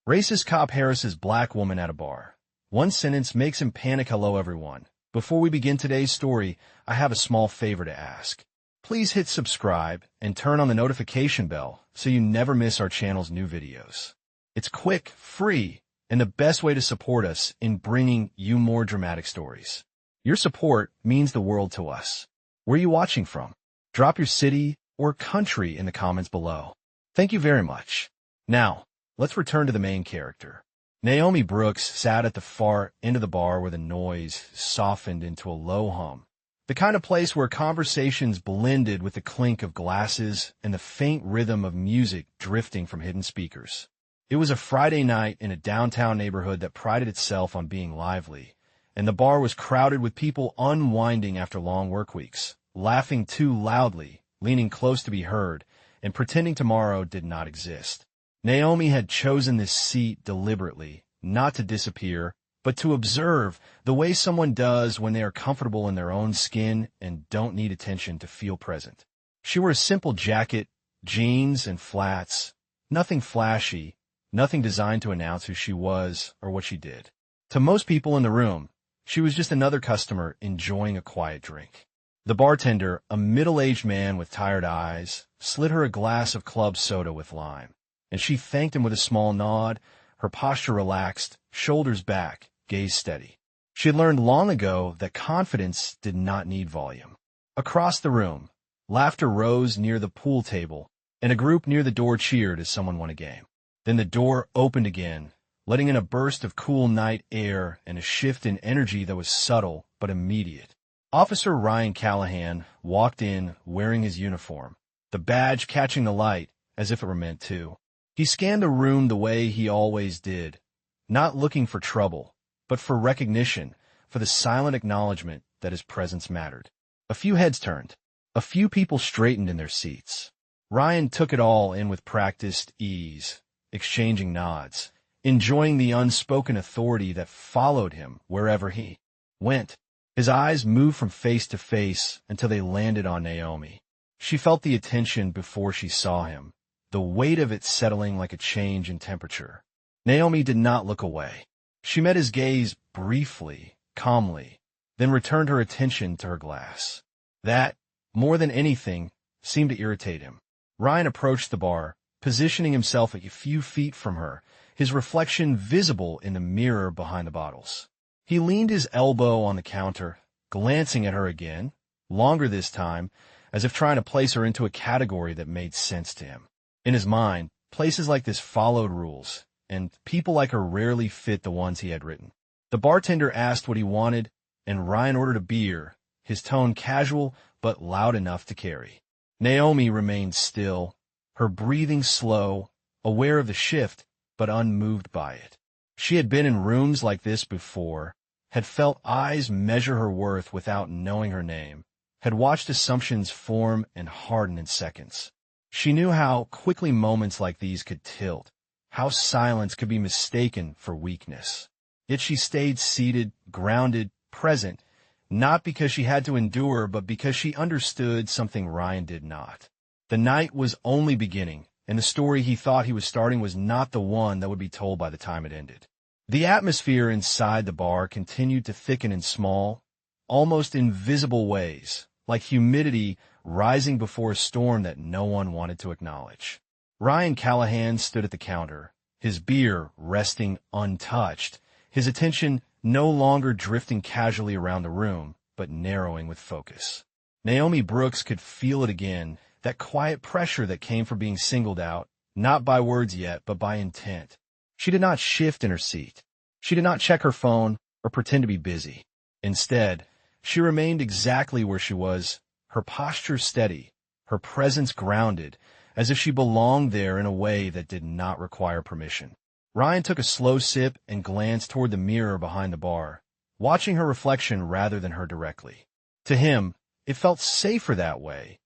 Racist cop harasses black woman at a bar. One sentence makes him panic. Hello, everyone. Before we begin today's story, I have a small favor to ask. Please hit subscribe and turn on the notification bell so you never miss our channel's new videos. It's quick, free, and the best way to support us in bringing you more dramatic stories. Your support means the world to us. Where are you watching from? Drop your city or country in the comments below. Thank you very much. Now, let's return to the main character. Naomi Brooks sat at the far end of the bar where the noise softened into a low hum. The kind of place where conversations blended with the clink of glasses and the faint rhythm of music drifting from hidden speakers. It was a Friday night in a downtown neighborhood that prided itself on being lively, and the bar was crowded with people unwinding after long work weeks, laughing too loudly, leaning close to be heard, and pretending tomorrow did not exist. Naomi had chosen this seat deliberately, not to disappear, but to observe the way someone does when they are comfortable in their own skin and don't need attention to feel present. She wore a simple jacket, jeans, and flats, nothing flashy, nothing designed to announce who she was or what she did. To most people in the room, she was just another customer enjoying a quiet drink. The bartender, a middle-aged man with tired eyes, slid her a glass of club soda with lime, and she thanked him with a small nod, her posture relaxed, shoulders back, gaze steady. She had learned long ago that confidence did not need volume. Across the room, laughter rose near the pool table, and a group near the door cheered as someone won a game. Then the door opened again, letting in a burst of cool night air and a shift in energy that was subtle but immediate. Officer Ryan Callahan walked in wearing his uniform, the badge catching the light as if it were meant to. He scanned the room the way he always did, not looking for trouble, but for recognition, for the silent acknowledgement that his presence mattered. A few heads turned. A few people straightened in their seats. Ryan took it all in with practiced ease, exchanging nods, enjoying the unspoken authority that followed him wherever he went. His eyes moved from face to face until they landed on Naomi. She felt the attention before she saw him, the weight of it settling like a change in temperature. Naomi did not look away. She met his gaze briefly, calmly, then returned her attention to her glass. That, more than anything, seemed to irritate him. Ryan approached the bar, positioning himself a few feet from her, his reflection visible in the mirror behind the bottles. He leaned his elbow on the counter, glancing at her again, longer this time, as if trying to place her into a category that made sense to him. In his mind, places like this followed rules, and people like her rarely fit the ones he had written. The bartender asked what he wanted, and Ryan ordered a beer, his tone casual but loud enough to carry. Naomi remained still, her breathing slow, aware of the shift, but unmoved by it. She had been in rooms like this before, had felt eyes measure her worth without knowing her name, had watched assumptions form and harden in seconds. She knew how quickly moments like these could tilt, how silence could be mistaken for weakness. Yet she stayed seated, grounded, present, not because she had to endure, but because she understood something Ryan did not. The night was only beginning, and the story he thought he was starting was not the one that would be told by the time it ended. The atmosphere inside the bar continued to thicken in small, almost invisible ways, like humidity rising before a storm that no one wanted to acknowledge. Ryan Callahan stood at the counter, his beer resting untouched, his attention no longer drifting casually around the room, but narrowing with focus. Naomi Brooks could feel it again, that quiet pressure that came from being singled out, not by words yet, but by intent. She did not shift in her seat. She did not check her phone or pretend to be busy. Instead, she remained exactly where she was, her posture steady, her presence grounded, as if she belonged there in a way that did not require permission. Ryan took a slow sip and glanced toward the mirror behind the bar, watching her reflection rather than her directly. To him, it felt safer that way,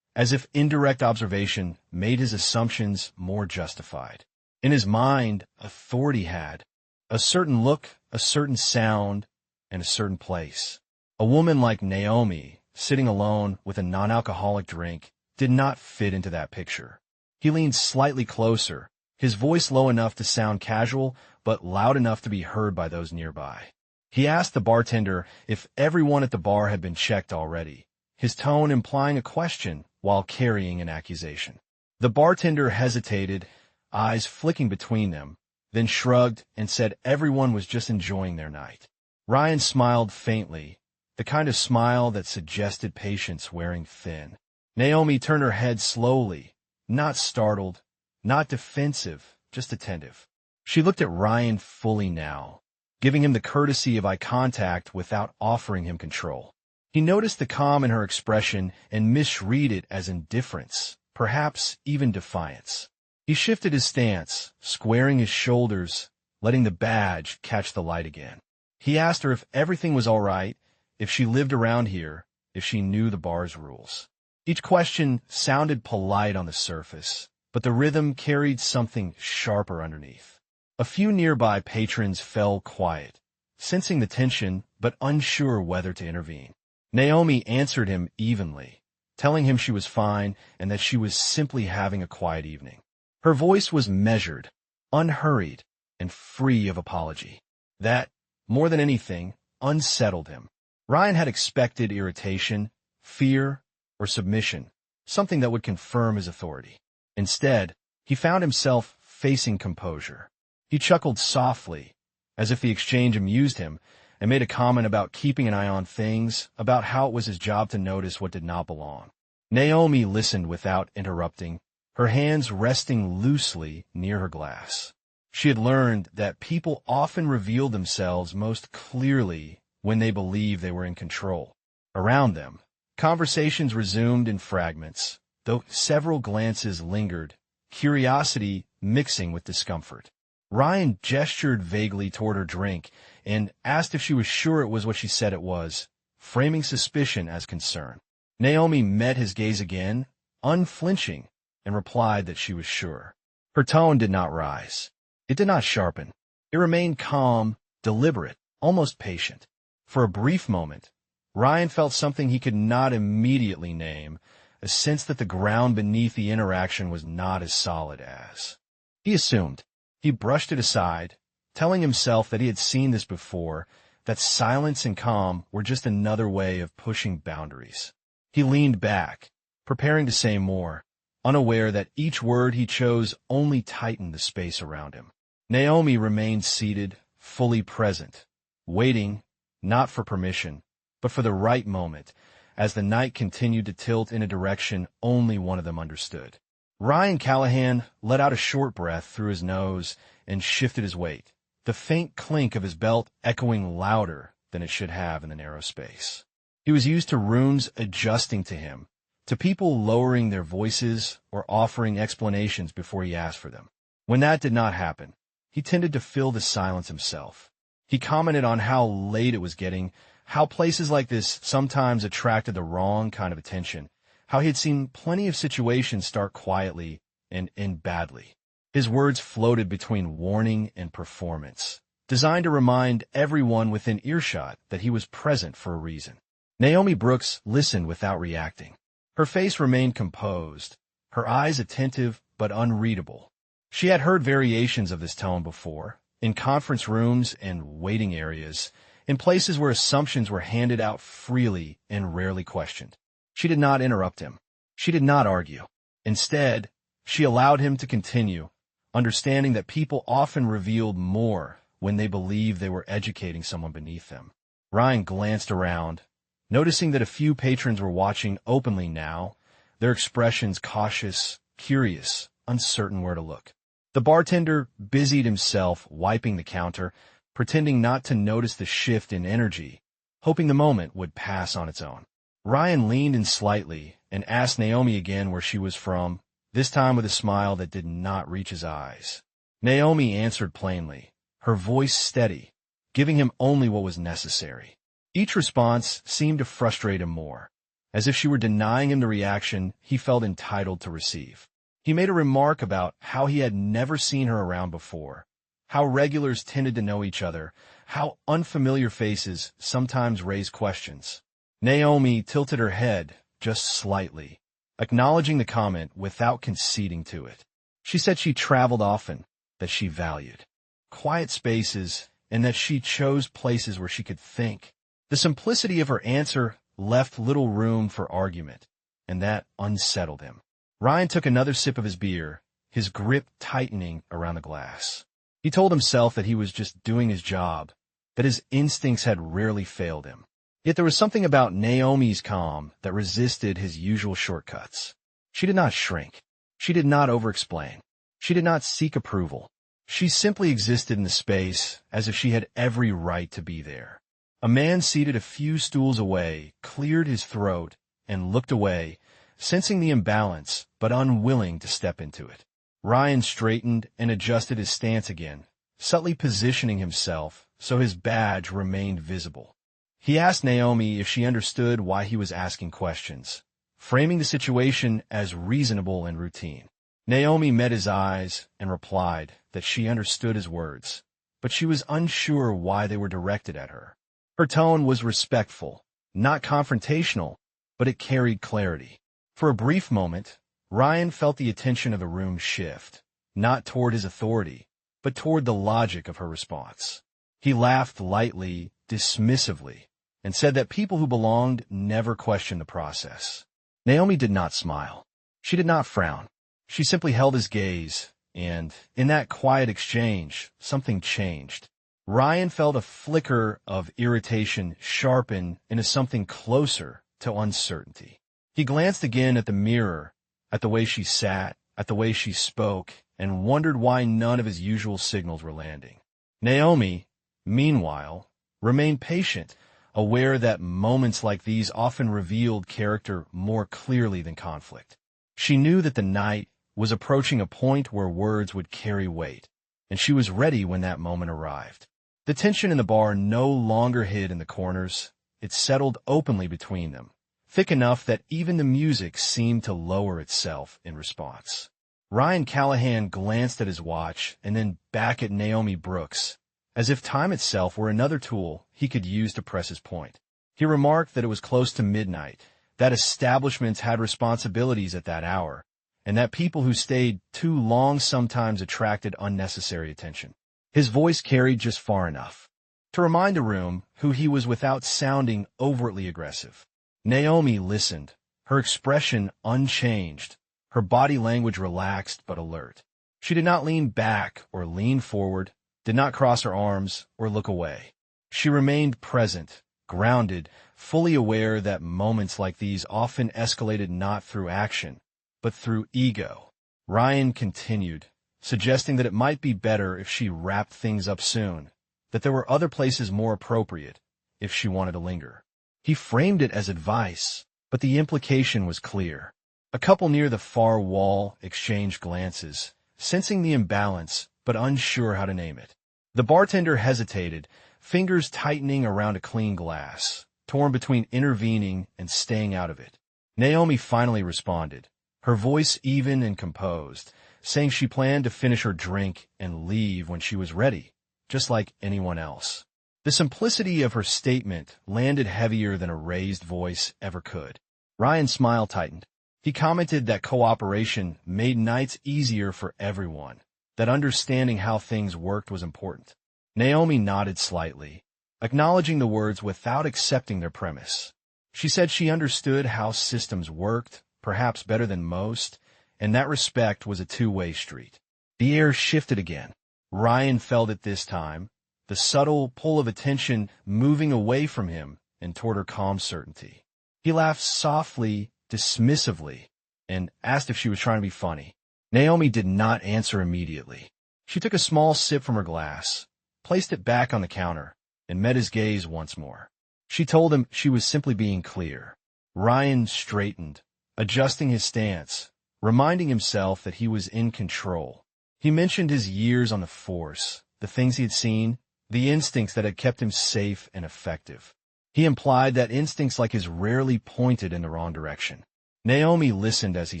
as if indirect observation made his assumptions more justified. In his mind, authority had a certain look, a certain sound, and a certain place. A woman like Naomi, sitting alone with a non-alcoholic drink, did not fit into that picture. He leaned slightly closer, his voice low enough to sound casual, but loud enough to be heard by those nearby. He asked the bartender if everyone at the bar had been checked already, his tone implying a question while carrying an accusation. The bartender hesitated, eyes flicking between them, then shrugged and said everyone was just enjoying their night. Ryan smiled faintly, the kind of smile that suggested patience wearing thin. Naomi turned her head slowly, not startled, not defensive, just attentive. She looked at Ryan fully now, giving him the courtesy of eye contact without offering him control. He noticed the calm in her expression and misread it as indifference, perhaps even defiance. He shifted his stance, squaring his shoulders, letting the badge catch the light again. He asked her if everything was all right, if she lived around here, if she knew the bar's rules. Each question sounded polite on the surface, but the rhythm carried something sharper underneath. A few nearby patrons fell quiet, sensing the tension but unsure whether to intervene. Naomi answered him evenly, telling him she was fine and that she was simply having a quiet evening. Her voice was measured, unhurried, and free of apology. That, more than anything, unsettled him. Ryan had expected irritation, fear, or submission, something that would confirm his authority. Instead, he found himself facing composure. He chuckled softly, as if the exchange amused him, and made a comment about keeping an eye on things, about how it was his job to notice what did not belong. Naomi listened without interrupting, her hands resting loosely near her glass. She had learned that people often revealed themselves most clearly when they believed they were in control. Around them, conversations resumed in fragments, though several glances lingered, curiosity mixing with discomfort. Ryan gestured vaguely toward her drink and asked if she was sure it was what she said it was, framing suspicion as concern. Naomi met his gaze again, unflinching, and replied that she was sure. Her tone did not rise. It did not sharpen. It remained calm, deliberate, almost patient. For a brief moment, Ryan felt something he could not immediately name, a sense that the ground beneath the interaction was not as solid as. He assumed. He brushed it aside, telling himself that he had seen this before, that silence and calm were just another way of pushing boundaries. He leaned back, preparing to say more, unaware that each word he chose only tightened the space around him. Naomi remained seated, fully present, waiting, not for permission, but for the right moment, as the night continued to tilt in a direction only one of them understood. Ryan Callahan let out a short breath through his nose and shifted his weight, the faint clink of his belt echoing louder than it should have in the narrow space. He was used to rooms adjusting to him, to people lowering their voices or offering explanations before he asked for them. When that did not happen, he tended to fill the silence himself. He commented on how late it was getting, how places like this sometimes attracted the wrong kind of attention, how he had seen plenty of situations start quietly and end badly. His words floated between warning and performance, designed to remind everyone within earshot that he was present for a reason. Naomi Brooks listened without reacting. Her face remained composed, her eyes attentive but unreadable. She had heard variations of this tone before, in conference rooms and waiting areas, in places where assumptions were handed out freely and rarely questioned. She did not interrupt him. She did not argue. Instead, she allowed him to continue, understanding that people often revealed more when they believed they were educating someone beneath them. Ryan glanced around, noticing that a few patrons were watching openly now, their expressions cautious, curious, uncertain where to look. The bartender busied himself wiping the counter, pretending not to notice the shift in energy, hoping the moment would pass on its own. Ryan leaned in slightly and asked Naomi again where she was from, this time with a smile that did not reach his eyes. Naomi answered plainly, her voice steady, giving him only what was necessary. Each response seemed to frustrate him more, as if she were denying him the reaction he felt entitled to receive. He made a remark about how he had never seen her around before, how regulars tended to know each other, how unfamiliar faces sometimes raised questions. Naomi tilted her head just slightly, acknowledging the comment without conceding to it. She said she traveled often, that she valued quiet spaces, and that she chose places where she could think. The simplicity of her answer left little room for argument, and that unsettled him. Ryan took another sip of his beer, his grip tightening around the glass. He told himself that he was just doing his job, that his instincts had rarely failed him. Yet there was something about Naomi's calm that resisted his usual shortcuts. She did not shrink. She did not over-explain. She did not seek approval. She simply existed in the space as if she had every right to be there. A man seated a few stools away cleared his throat and looked away, sensing the imbalance but unwilling to step into it. Ryan straightened and adjusted his stance again, subtly positioning himself so his badge remained visible. He asked Naomi if she understood why he was asking questions, framing the situation as reasonable and routine. Naomi met his eyes and replied that she understood his words, but she was unsure why they were directed at her. Her tone was respectful, not confrontational, but it carried clarity. For a brief moment, Ryan felt the attention of the room shift, not toward his authority, but toward the logic of her response. He laughed lightly, dismissively, and said that people who belonged never questioned the process. Naomi did not smile. She did not frown. She simply held his gaze, and, in that quiet exchange, something changed. Ryan felt a flicker of irritation sharpen into something closer to uncertainty. He glanced again at the mirror, at the way she sat, at the way she spoke, and wondered why none of his usual signals were landing. Naomi, meanwhile, remained patient, aware that moments like these often revealed character more clearly than conflict. She knew that the night was approaching a point where words would carry weight, and she was ready when that moment arrived. The tension in the bar no longer hid in the corners. It settled openly between them, thick enough that even the music seemed to lower itself in response. Ryan Callahan glanced at his watch and then back at Naomi Brooks, as if time itself were another tool he could use to press his point. He remarked that it was close to midnight, that establishments had responsibilities at that hour, and that people who stayed too long sometimes attracted unnecessary attention. His voice carried just far enough to remind the room who he was without sounding overtly aggressive. Naomi listened, her expression unchanged, her body language relaxed but alert. She did not lean back or lean forward, did not cross her arms or look away. She remained present, grounded, fully aware that moments like these often escalated not through action, but through ego. Ryan continued, suggesting that it might be better if she wrapped things up soon, that there were other places more appropriate if she wanted to linger. He framed it as advice, but the implication was clear. A couple near the far wall exchanged glances, sensing the imbalance but unsure how to name it. The bartender hesitated, fingers tightening around a clean glass, torn between intervening and staying out of it. Naomi finally responded, her voice even and composed, saying she planned to finish her drink and leave when she was ready, just like anyone else. The simplicity of her statement landed heavier than a raised voice ever could. Ryan's smile tightened. He commented that cooperation made nights easier for everyone, that understanding how things worked was important. Naomi nodded slightly, acknowledging the words without accepting their premise. She said she understood how systems worked, perhaps better than most, and that respect was a two-way street. The air shifted again. Ryan felt it this time, the subtle pull of attention moving away from him and toward her calm certainty. He laughed softly, dismissively, and asked if she was trying to be funny. Naomi did not answer immediately. She took a small sip from her glass, placed it back on the counter, and met his gaze once more. She told him she was simply being clear. Ryan straightened, adjusting his stance, reminding himself that he was in control. He mentioned his years on the force, the things he had seen, the instincts that had kept him safe and effective. He implied that instincts like his rarely pointed in the wrong direction. Naomi listened as he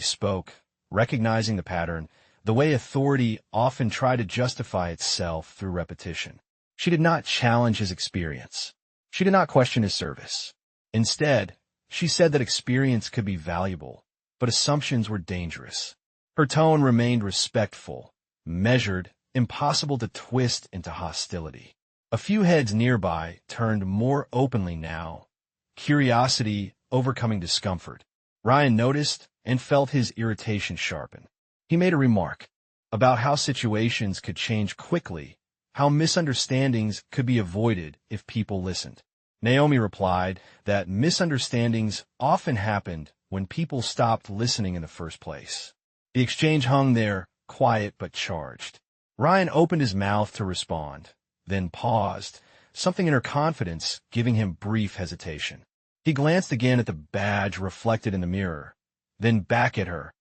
spoke, recognizing the pattern, the way authority often tried to justify itself through repetition. She did not challenge his experience. She did not question his service. Instead, she said that experience could be valuable, but assumptions were dangerous. Her tone remained respectful, measured, impossible to twist into hostility. A few heads nearby turned more openly now, curiosity overcoming discomfort. Ryan noticed and felt his irritation sharpen. He made a remark about how situations could change quickly, how misunderstandings could be avoided if people listened. Naomi replied that misunderstandings often happened when people stopped listening in the first place. The exchange hung there, quiet but charged. Ryan opened his mouth to respond, then paused, something in her confidence giving him brief hesitation. He glanced again at the badge reflected in the mirror, then back at her,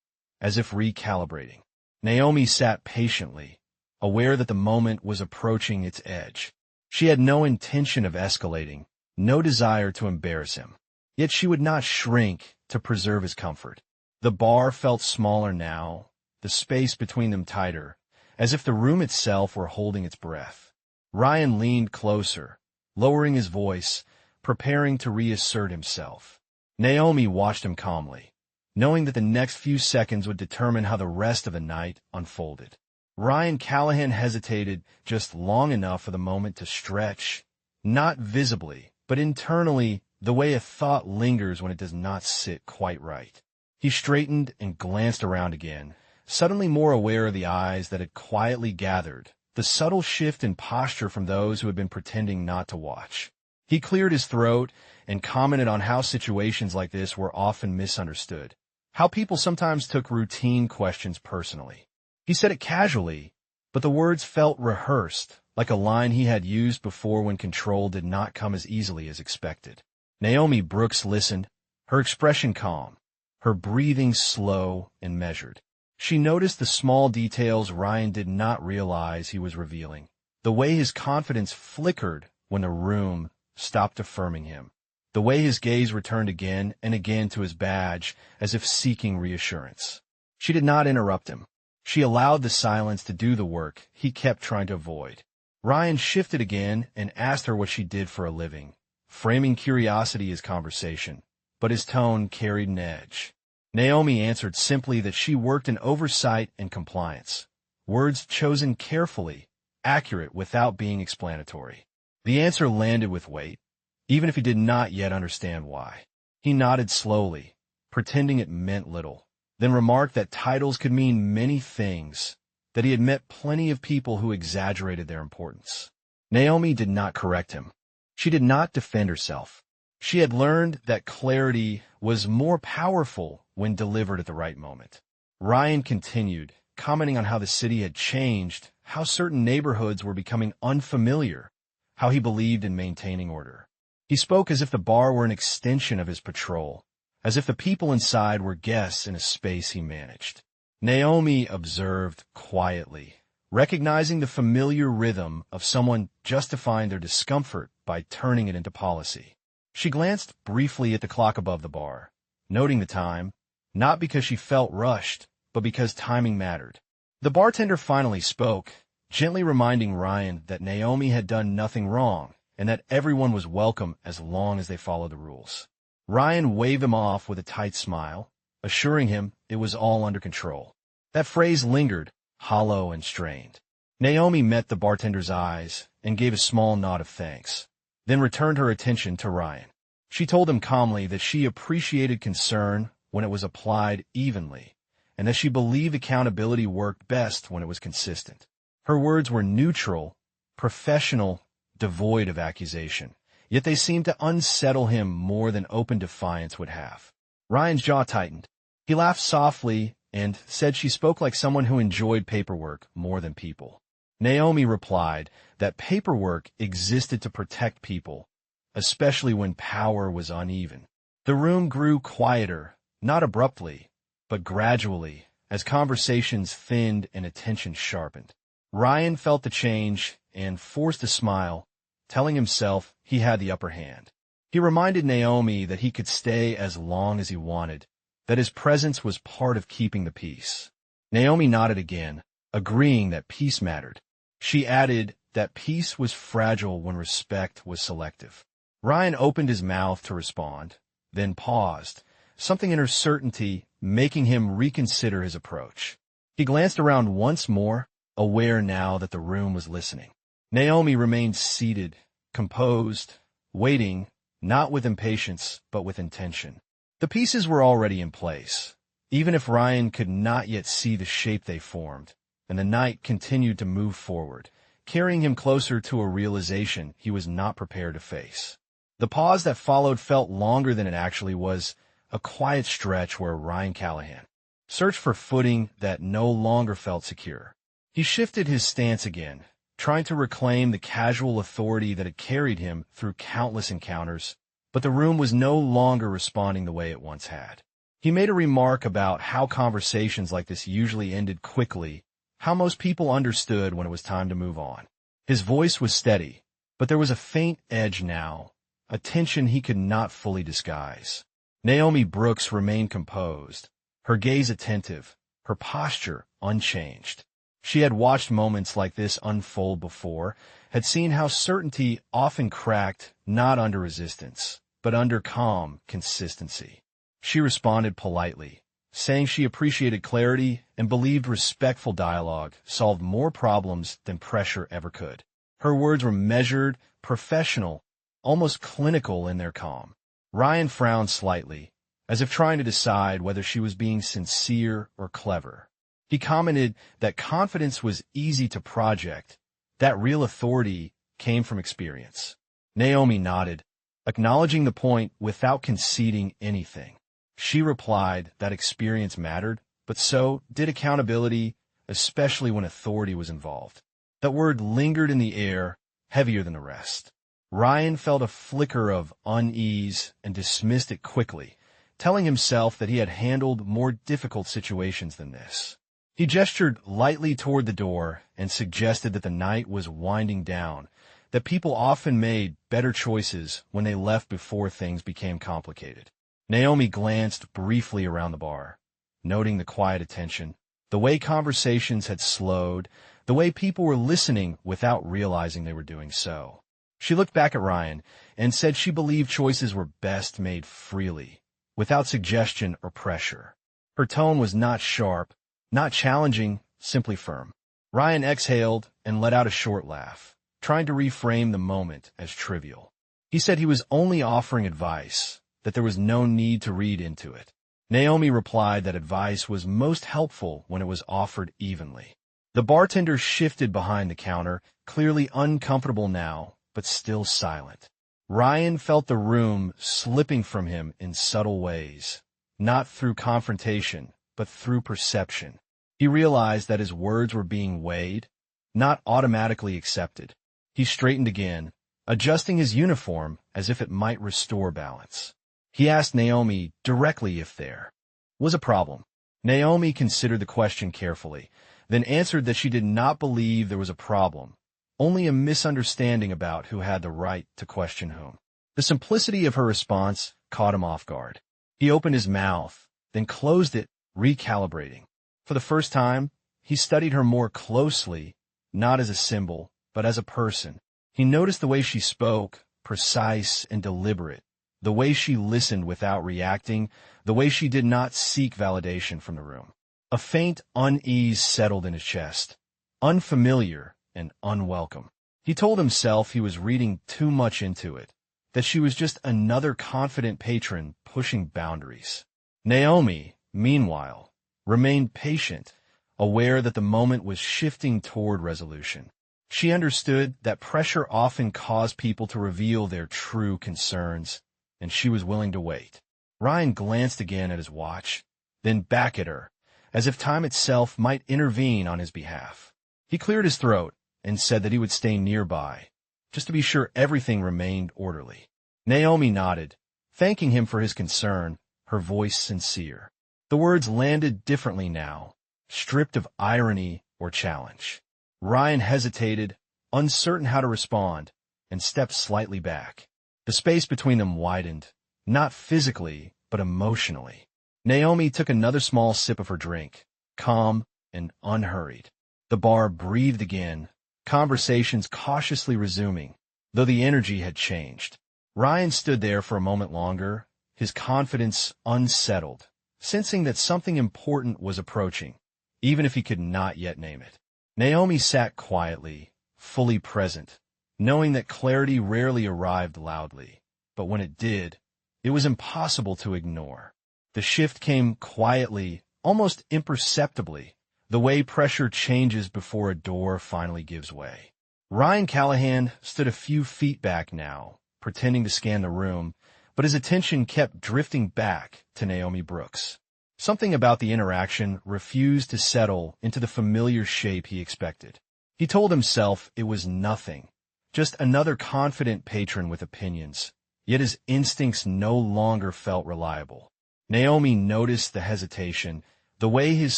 as if recalibrating. Naomi sat patiently, aware that the moment was approaching its edge. She had no intention of escalating, no desire to embarrass him. Yet she would not shrink to preserve his comfort. The bar felt smaller now, the space between them tighter, as if the room itself were holding its breath. Ryan leaned closer, lowering his voice, preparing to reassert himself. Naomi watched him calmly, knowing that the next few seconds would determine how the rest of the night unfolded. Ryan Callahan hesitated just long enough for the moment to stretch, not visibly, but internally, the way a thought lingers when it does not sit quite right. He straightened and glanced around again, suddenly more aware of the eyes that had quietly gathered, the subtle shift in posture from those who had been pretending not to watch. He cleared his throat and commented on how situations like this were often misunderstood, how people sometimes took routine questions personally. He said it casually, but the words felt rehearsed, like a line he had used before when control did not come as easily as expected. Naomi Brooks listened, her expression calm, her breathing slow and measured. She noticed the small details Ryan did not realize he was revealing, the way his confidence flickered when the room stopped affirming him, the way his gaze returned again and again to his badge as if seeking reassurance. She did not interrupt him. She allowed the silence to do the work he kept trying to avoid. Ryan shifted again and asked her what she did for a living, framing curiosity as conversation, but his tone carried an edge. Naomi answered simply that she worked in oversight and compliance, words chosen carefully, accurate without being explanatory. The answer landed with weight, even if he did not yet understand why. He nodded slowly, pretending it meant little, then remarked that titles could mean many things, that he had met plenty of people who exaggerated their importance. Naomi did not correct him. She did not defend herself. She had learned that clarity was more powerful when delivered at the right moment. Ryan continued, commenting on how the city had changed, how certain neighborhoods were becoming unfamiliar, how he believed in maintaining order. He spoke as if the bar were an extension of his patrol, as if the people inside were guests in a space he managed. Naomi observed quietly, recognizing the familiar rhythm of someone justifying their discomfort by turning it into policy. She glanced briefly at the clock above the bar, noting the time, not because she felt rushed, but because timing mattered. The bartender finally spoke, gently reminding Ryan that Naomi had done nothing wrong and that everyone was welcome as long as they followed the rules. Ryan waved him off with a tight smile, assuring him it was all under control. That phrase lingered, hollow and strained. Naomi met the bartender's eyes and gave a small nod of thanks, then returned her attention to Ryan. She told him calmly that she appreciated concern when it was applied evenly, and that she believed accountability worked best when it was consistent. Her words were neutral, professional, devoid of accusation, yet they seemed to unsettle him more than open defiance would have. Ryan's jaw tightened. He laughed softly and said she spoke like someone who enjoyed paperwork more than people. Naomi replied that paperwork existed to protect people, especially when power was uneven. The room grew quieter, not abruptly, but gradually, as conversations thinned and attention sharpened. Ryan felt the change and forced a smile, telling himself he had the upper hand. He reminded Naomi that he could stay as long as he wanted, that his presence was part of keeping the peace. Naomi nodded again, agreeing that peace mattered. She added that peace was fragile when respect was selective. Ryan opened his mouth to respond, then paused, something in her certainty making him reconsider his approach. He glanced around once more, aware now that the room was listening. Naomi remained seated, composed, waiting, not with impatience, but with intention. The pieces were already in place, even if Ryan could not yet see the shape they formed, and the night continued to move forward, carrying him closer to a realization he was not prepared to face. The pause that followed felt longer than it actually was, a quiet stretch where Ryan Callahan searched for footing that no longer felt secure. He shifted his stance again, trying to reclaim the casual authority that had carried him through countless encounters, but the room was no longer responding the way it once had. He made a remark about how conversations like this usually ended quickly, how most people understood when it was time to move on. His voice was steady, but there was a faint edge now, a tension he could not fully disguise. Naomi Brooks remained composed, her gaze attentive, her posture unchanged. She had watched moments like this unfold before, had seen how certainty often cracked not under resistance, but under calm consistency. She responded politely, saying she appreciated clarity and believed respectful dialogue solved more problems than pressure ever could. Her words were measured, professional, almost clinical in their calm. Ryan frowned slightly, as if trying to decide whether she was being sincere or clever. He commented that confidence was easy to project, that real authority came from experience. Naomi nodded, acknowledging the point without conceding anything. She replied that experience mattered, but so did accountability, especially when authority was involved. That word lingered in the air, heavier than the rest. Ryan felt a flicker of unease and dismissed it quickly, telling himself that he had handled more difficult situations than this. He gestured lightly toward the door and suggested that the night was winding down, that people often made better choices when they left before things became complicated. Naomi glanced briefly around the bar, noting the quiet attention, the way conversations had slowed, the way people were listening without realizing they were doing so. She looked back at Ryan and said she believed choices were best made freely, without suggestion or pressure. Her tone was not sharp, not challenging, simply firm. Ryan exhaled and let out a short laugh, trying to reframe the moment as trivial. He said he was only offering advice, that there was no need to read into it. Naomi replied that advice was most helpful when it was offered evenly. The bartender shifted behind the counter, clearly uncomfortable now, but still silent. Ryan felt the room slipping from him in subtle ways, not through confrontation, but through perception. He realized that his words were being weighed, not automatically accepted. He straightened again, adjusting his uniform as if it might restore balance. He asked Naomi directly if there was a problem. Naomi considered the question carefully, then answered that she did not believe there was a problem, only a misunderstanding about who had the right to question whom. The simplicity of her response caught him off guard. He opened his mouth, then closed it, recalibrating. For the first time, he studied her more closely, not as a symbol, but as a person. He noticed the way she spoke, precise and deliberate, the way she listened without reacting, the way she did not seek validation from the room. A faint unease settled in his chest, unfamiliar and unwelcome. He told himself he was reading too much into it, that she was just another confident patron pushing boundaries. Naomi, meanwhile, remained patient, aware that the moment was shifting toward resolution. She understood that pressure often caused people to reveal their true concerns, and she was willing to wait. Ryan glanced again at his watch, then back at her, as if time itself might intervene on his behalf. He cleared his throat and said that he would stay nearby, just to be sure everything remained orderly. Naomi nodded, thanking him for his concern, her voice sincere. The words landed differently now, stripped of irony or challenge. Ryan hesitated, uncertain how to respond, and stepped slightly back. The space between them widened, not physically, but emotionally. Naomi took another small sip of her drink, calm and unhurried. The bar breathed again, conversations cautiously resuming, though the energy had changed. Ryan stood there for a moment longer, his confidence unsettled, sensing that something important was approaching, even if he could not yet name it. Naomi sat quietly, fully present, knowing that clarity rarely arrived loudly, but when it did, it was impossible to ignore. The shift came quietly, almost imperceptibly, the way pressure changes before a door finally gives way. Ryan Callahan stood a few feet back now, pretending to scan the room, but his attention kept drifting back to Naomi Brooks. Something about the interaction refused to settle into the familiar shape he expected. He told himself it was nothing, just another confident patron with opinions, yet his instincts no longer felt reliable. Naomi noticed the hesitation, the way his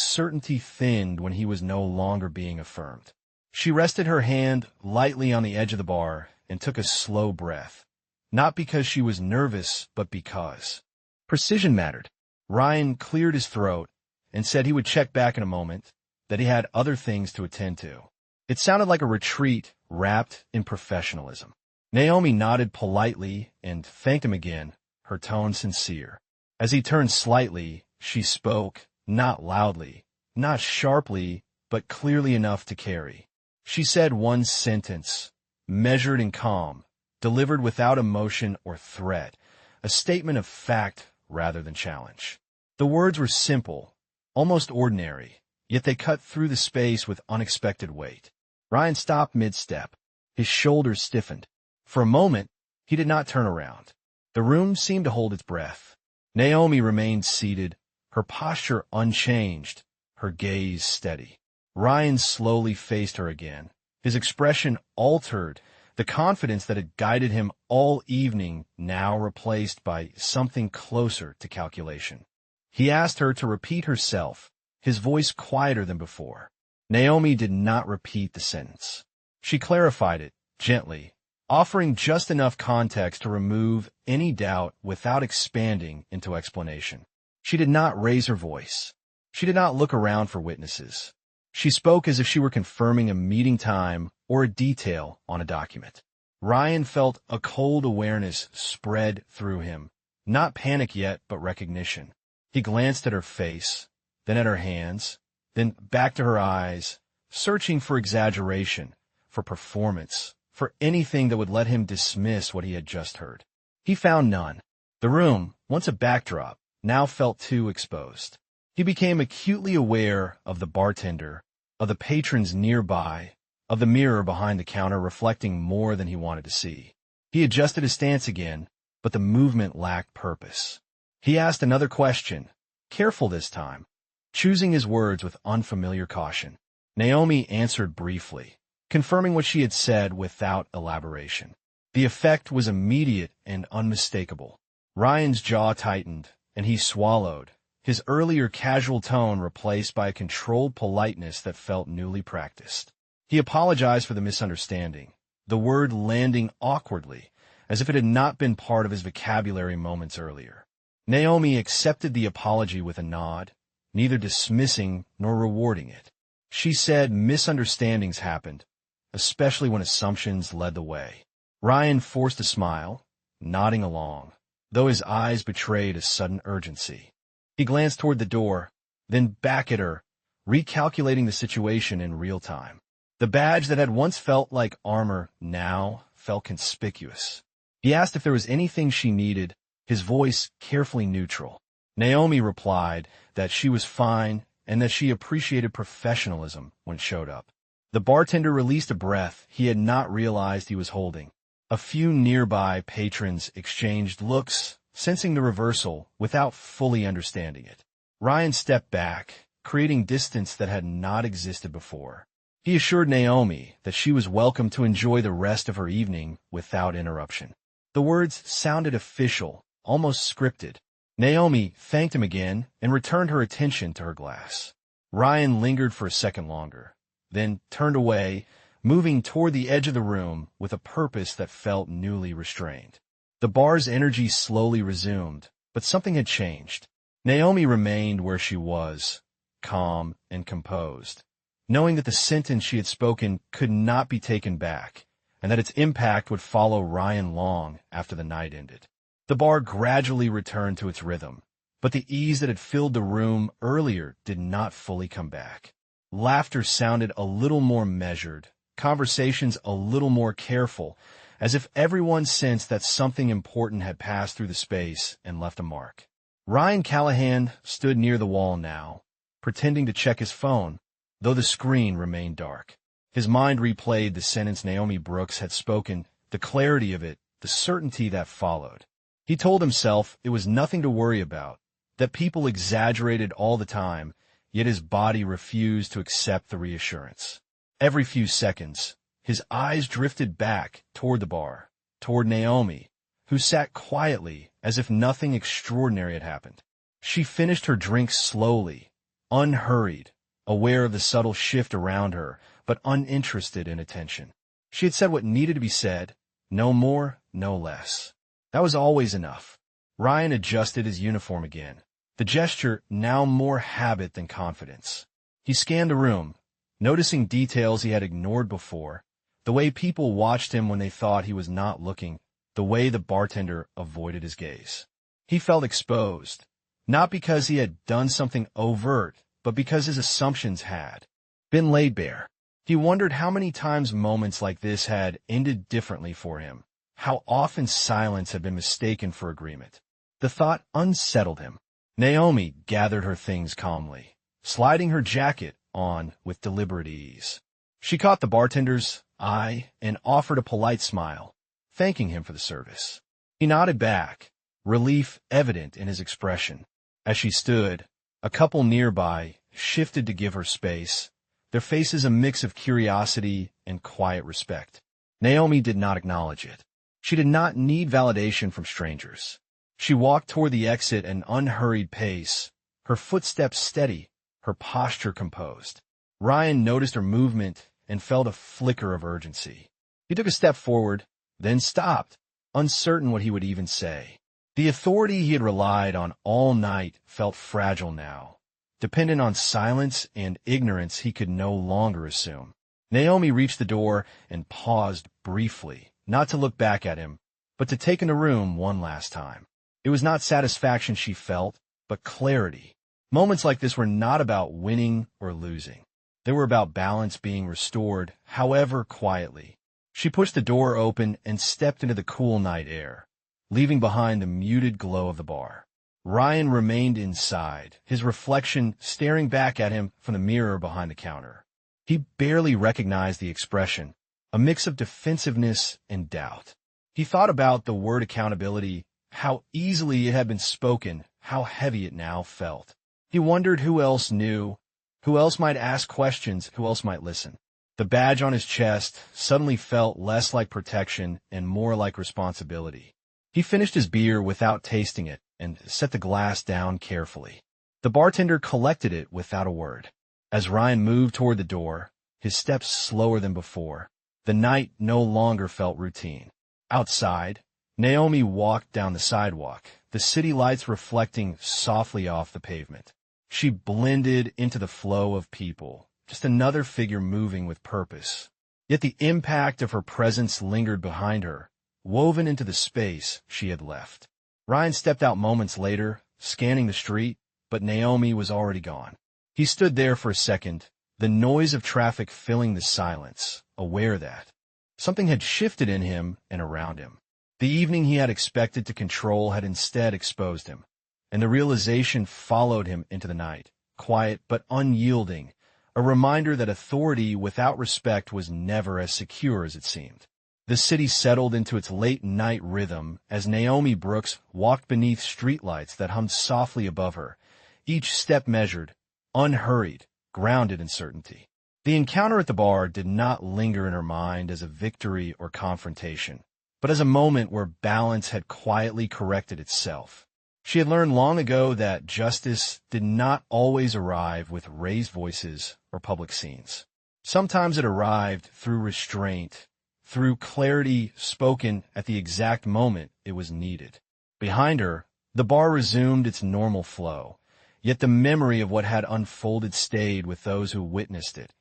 certainty thinned when he was no longer being affirmed. She rested her hand lightly on the edge of the bar and took a slow breath, not because she was nervous, but because precision mattered. Ryan cleared his throat and said he would check back in a moment, that he had other things to attend to. It sounded like a retreat wrapped in professionalism. Naomi nodded politely and thanked him again, her tone sincere. As he turned slightly, she spoke, not loudly, not sharply, but clearly enough to carry. She said one sentence, measured and calm, delivered without emotion or threat, a statement of fact rather than challenge. The words were simple, almost ordinary, yet they cut through the space with unexpected weight. Ryan stopped mid-step. His shoulders stiffened. For a moment, he did not turn around. The room seemed to hold its breath. Naomi remained seated, her posture unchanged, her gaze steady. Ryan slowly faced her again, his expression altered, the confidence that had guided him all evening now replaced by something closer to calculation. He asked her to repeat herself, his voice quieter than before. Naomi did not repeat the sentence. She clarified it, gently, offering just enough context to remove any doubt without expanding into explanation. She did not raise her voice. She did not look around for witnesses. She spoke as if she were confirming a meeting time or a detail on a document. Ryan felt a cold awareness spread through him, not panic yet, but recognition. He glanced at her face, then at her hands, then back to her eyes, searching for exaggeration, for performance, for anything that would let him dismiss what he had just heard. He found none. The room, once a backdrop, now felt too exposed. He became acutely aware of the bartender, of the patrons nearby, of the mirror behind the counter reflecting more than he wanted to see. He adjusted his stance again, but the movement lacked purpose. He asked another question, careful this time, choosing his words with unfamiliar caution. Naomi answered briefly, confirming what she had said without elaboration. The effect was immediate and unmistakable. Ryan's jaw tightened, and he swallowed, his earlier casual tone replaced by a controlled politeness that felt newly practiced. He apologized for the misunderstanding, the word landing awkwardly, as if it had not been part of his vocabulary moments earlier. Naomi accepted the apology with a nod, neither dismissing nor rewarding it. She said misunderstandings happened, especially when assumptions led the way. Ryan forced a smile, nodding along, though his eyes betrayed a sudden urgency. He glanced toward the door, then back at her, recalculating the situation in real time. The badge that had once felt like armor now felt conspicuous. He asked if there was anything she needed, his voice carefully neutral. Naomi replied that she was fine and that she appreciated professionalism when it showed up. The bartender released a breath he had not realized he was holding. A few nearby patrons exchanged looks, sensing the reversal without fully understanding it. Ryan stepped back, creating distance that had not existed before. He assured Naomi that she was welcome to enjoy the rest of her evening without interruption. The words sounded official, almost scripted. Naomi thanked him again and returned her attention to her glass. Ryan lingered for a second longer, then turned away, moving toward the edge of the room with a purpose that felt newly restrained. The bar's energy slowly resumed, but something had changed. Naomi remained where she was, calm and composed, knowing that the sentence she had spoken could not be taken back, and that its impact would follow Ryan long after the night ended. The bar gradually returned to its rhythm, but the ease that had filled the room earlier did not fully come back. Laughter sounded a little more measured, conversations a little more careful, as if everyone sensed that something important had passed through the space and left a mark. Ryan Callahan stood near the wall now, pretending to check his phone, though the screen remained dark. His mind replayed the sentence Naomi Brooks had spoken, the clarity of it, the certainty that followed. He told himself it was nothing to worry about, that people exaggerated all the time, yet his body refused to accept the reassurance. Every few seconds, his eyes drifted back toward the bar, toward Naomi, who sat quietly as if nothing extraordinary had happened. She finished her drink slowly, unhurried, aware of the subtle shift around her, but uninterested in attention. She had said what needed to be said, no more, no less. That was always enough. Ryan adjusted his uniform again, the gesture now more habit than confidence. He scanned the room, noticing details he had ignored before, the way people watched him when they thought he was not looking, the way the bartender avoided his gaze. He felt exposed, not because he had done something overt, but because his assumptions had been laid bare. He wondered how many times moments like this had ended differently for him, how often silence had been mistaken for agreement. The thought unsettled him. Naomi gathered her things calmly, sliding her jacket on with deliberate ease. She caught the bartender's eye and offered a polite smile, thanking him for the service. He nodded back, relief evident in his expression. As she stood, a couple nearby shifted to give her space, their faces a mix of curiosity and quiet respect. Naomi did not acknowledge it. She did not need validation from strangers. She walked toward the exit at an unhurried pace, her footsteps steady, her posture composed. Ryan noticed her movement and felt a flicker of urgency. He took a step forward, then stopped, uncertain what he would even say. The authority he had relied on all night felt fragile now, dependent on silence and ignorance he could no longer assume. Naomi reached the door and paused briefly, not to look back at him, but to take in the room one last time. It was not satisfaction she felt, but clarity. Moments like this were not about winning or losing. They were about balance being restored, however quietly. She pushed the door open and stepped into the cool night air, leaving behind the muted glow of the bar. Ryan remained inside, his reflection staring back at him from the mirror behind the counter. He barely recognized the expression, a mix of defensiveness and doubt. He thought about the word accountability, how easily it had been spoken, how heavy it now felt. He wondered who else knew, who else might ask questions, who else might listen. The badge on his chest suddenly felt less like protection and more like responsibility. He finished his beer without tasting it and set the glass down carefully. The bartender collected it without a word. As Ryan moved toward the door, his steps slower than before, the night no longer felt routine. Outside, Naomi walked down the sidewalk, the city lights reflecting softly off the pavement. She blended into the flow of people, just another figure moving with purpose. Yet the impact of her presence lingered behind her, woven into the space she had left. Ryan stepped out moments later, scanning the street, but Naomi was already gone. He stood there for a second, the noise of traffic filling the silence, aware that something had shifted in him and around him. The evening he had expected to control had instead exposed him, and the realization followed him into the night, quiet but unyielding, a reminder that authority without respect was never as secure as it seemed. The city settled into its late-night rhythm as Naomi Brooks walked beneath streetlights that hummed softly above her, each step measured, unhurried, grounded in certainty. The encounter at the bar did not linger in her mind as a victory or confrontation, but as a moment where balance had quietly corrected itself. She had learned long ago that justice did not always arrive with raised voices or public scenes. Sometimes it arrived through restraint, through clarity spoken at the exact moment it was needed. Behind her, the bar resumed its normal flow, yet the memory of what had unfolded stayed with those who witnessed it,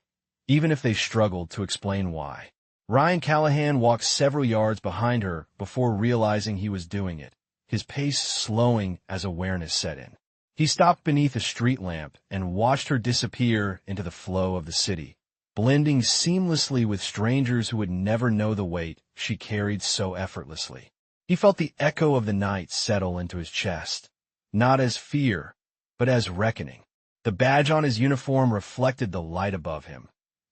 even if they struggled to explain why. Ryan Callahan walked several yards behind her before realizing he was doing it, his pace slowing as awareness set in. He stopped beneath a street lamp and watched her disappear into the flow of the city, blending seamlessly with strangers who would never know the weight she carried so effortlessly. He felt the echo of the night settle into his chest, not as fear, but as reckoning. The badge on his uniform reflected the light above him,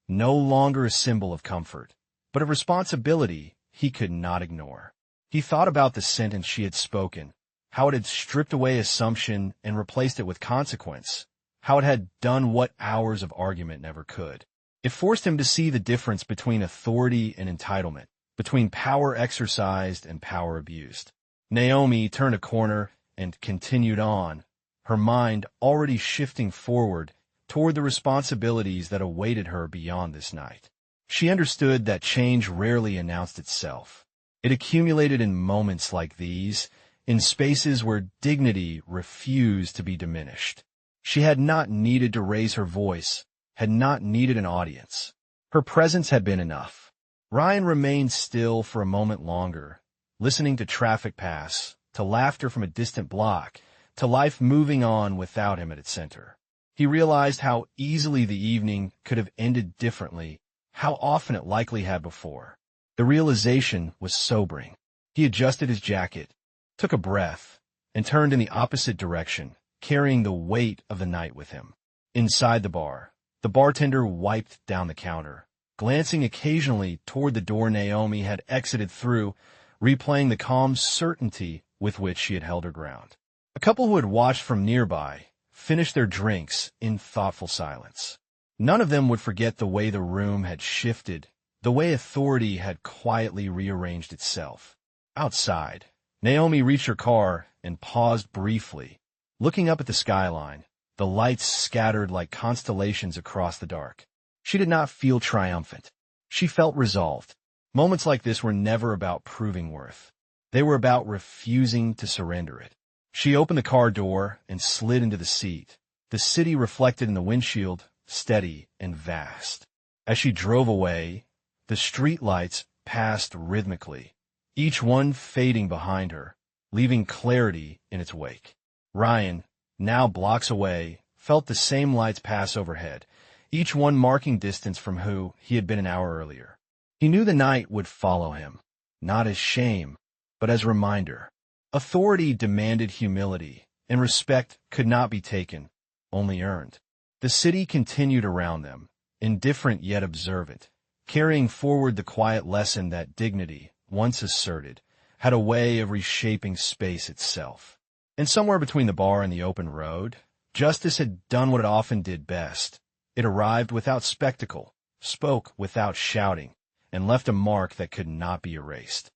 no longer a symbol of comfort, but of responsibility he could not ignore. He thought about the sentence she had spoken, how it had stripped away assumption and replaced it with consequence, how it had done what hours of argument never could. It forced him to see the difference between authority and entitlement, between power exercised and power abused. Naomi turned a corner and continued on, her mind already shifting forward toward the responsibilities that awaited her beyond this night. She understood that change rarely announced itself. It accumulated in moments like these, in spaces where dignity refused to be diminished. She had not needed to raise her voice, had not needed an audience. Her presence had been enough. Ryan remained still for a moment longer, listening to traffic pass, to laughter from a distant block, to life moving on without him at its center. He realized how easily the evening could have ended differently, how often it likely had before. The realization was sobering. He adjusted his jacket, took a breath, and turned in the opposite direction, carrying the weight of the night with him. Inside the bartender wiped down the counter, glancing occasionally toward the door Naomi had exited through, replaying the calm certainty with which she had held her ground. A couple who had watched from nearby finished their drinks in thoughtful silence. None of them would forget the way the room had shifted, the way authority had quietly rearranged itself. Outside, Naomi reached her car and paused briefly, looking up at the skyline, the lights scattered like constellations across the dark. She did not feel triumphant. She felt resolved. Moments like this were never about proving worth. They were about refusing to surrender it. She opened the car door and slid into the seat, the city reflected in the windshield, steady and vast. As she drove away, the streetlights passed rhythmically, each one fading behind her, leaving clarity in its wake. Ryan, now blocks away, felt the same lights pass overhead, each one marking distance from who he had been an hour earlier. He knew the night would follow him, not as shame, but as reminder. Authority demanded humility, and respect could not be taken, only earned. The city continued around them, indifferent yet observant, carrying forward the quiet lesson that dignity, once asserted, had a way of reshaping space itself. And somewhere between the bar and the open road, justice had done what it often did best. It arrived without spectacle, spoke without shouting, and left a mark that could not be erased.